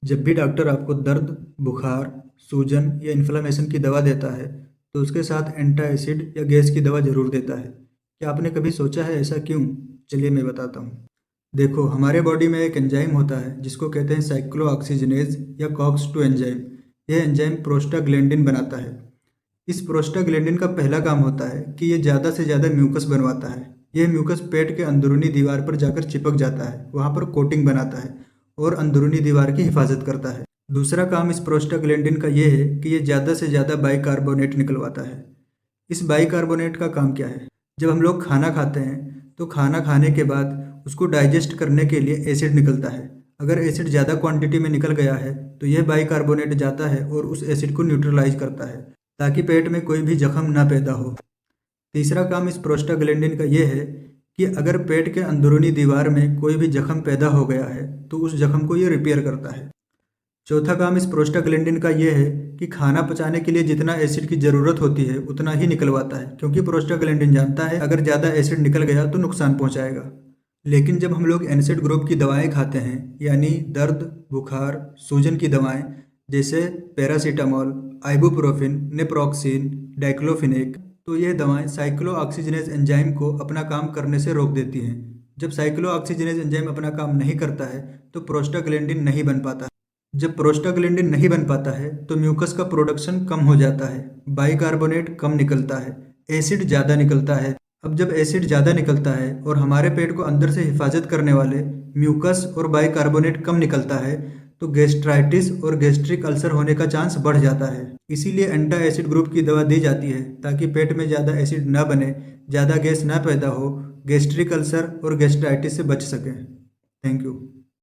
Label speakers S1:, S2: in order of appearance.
S1: जब भी डॉक्टर आपको दर्द, बुखार, सूजन या इन्फ्लेमेशन की दवा देता है, तो उसके साथ एंटासिड या गैस की दवा ज़रूर देता है। क्या आपने कभी सोचा है ऐसा क्यों? चलिए मैं बताता हूँ। देखो, हमारे बॉडी में एक एंजाइम होता है जिसको कहते हैं साइक्लोऑक्सीजनेज या कॉक्स 2 एंजाइम। यह एंजाइम प्रोस्टाग्लैंडिन बनाता है। इस प्रोस्टाग्लैंडिन का पहला काम होता है कि ये ज़्यादा से ज़्यादा म्यूकस बनवाता है। यह म्यूकस पेट के अंदरूनी दीवार पर जाकर चिपक जाता है, वहाँ पर कोटिंग बनाता है और अंदरूनी दीवार की हिफाजत करता है। दूसरा काम इस प्रोस्टाग्लैंडिन का ये है कि ये ज़्यादा से ज़्यादा बाइकार्बोनेट निकलवाता है। इस बाइकार्बोनेट का काम क्या है? जब हम लोग खाना खाते हैं तो खाना खाने के बाद उसको डाइजेस्ट करने के लिए एसिड निकलता है। अगर एसिड ज़्यादा क्वांटिटी में निकल गया है तो यह बाइकार्बोनेट जाता है और उस एसिड को न्यूट्रलाइज करता है ताकि पेट में कोई भी जख्म ना पैदा हो। तीसरा काम इस प्रोस्टाग्लैंडिन का ये है कि अगर पेट के अंदरूनी दीवार में कोई भी जख्म पैदा हो गया है तो उस जख्म को ये रिपेयर करता है। चौथा काम इस प्रोस्टाग्लैंडिन का ये है कि खाना पचाने के लिए जितना एसिड की ज़रूरत होती है उतना ही निकलवाता है, क्योंकि प्रोस्टाग्लैंडिन जानता है अगर ज़्यादा एसिड निकल गया तो नुकसान पहुंचाएगा। लेकिन जब हम लोग एनसेड ग्रुप की दवाएं खाते हैं, यानी दर्द, बुखार, सूजन की दवाएं जैसे पैरासीटामोल, आइबुप्रोफिन, नेप्रोक्सीन, डाइक्लोफिनेक, तो ये दवाएं साइक्लोऑक्सीजनेज एंजाइम को अपना काम करने से रोक देती हैं। जब साइक्लोऑक्सीजनेज एंजाइम अपना काम नहीं करता है तो प्रोस्टाग्लैंडिन नहीं बन पाता। जब प्रोस्टाग्लैंडिन नहीं बन पाता है तो म्यूकस का प्रोडक्शन कम हो जाता है, बाइकार्बोनेट कम निकलता है, एसिड ज़्यादा निकलता है। अब जब एसिड ज़्यादा निकलता है और हमारे पेट को अंदर से हिफाजत करने वाले म्यूकस और बाइकार्बोनेट कम निकलता है तो गैस्ट्राइटिस और गैस्ट्रिक अल्सर होने का चांस बढ़ जाता है। इसीलिए एंटा एसिड ग्रुप की दवा दी जाती है ताकि पेट में ज़्यादा एसिड ना बने, ज़्यादा गैस ना पैदा हो, गैस्ट्रिक अल्सर और गैस्ट्राइटिस से बच सकें। Thank you.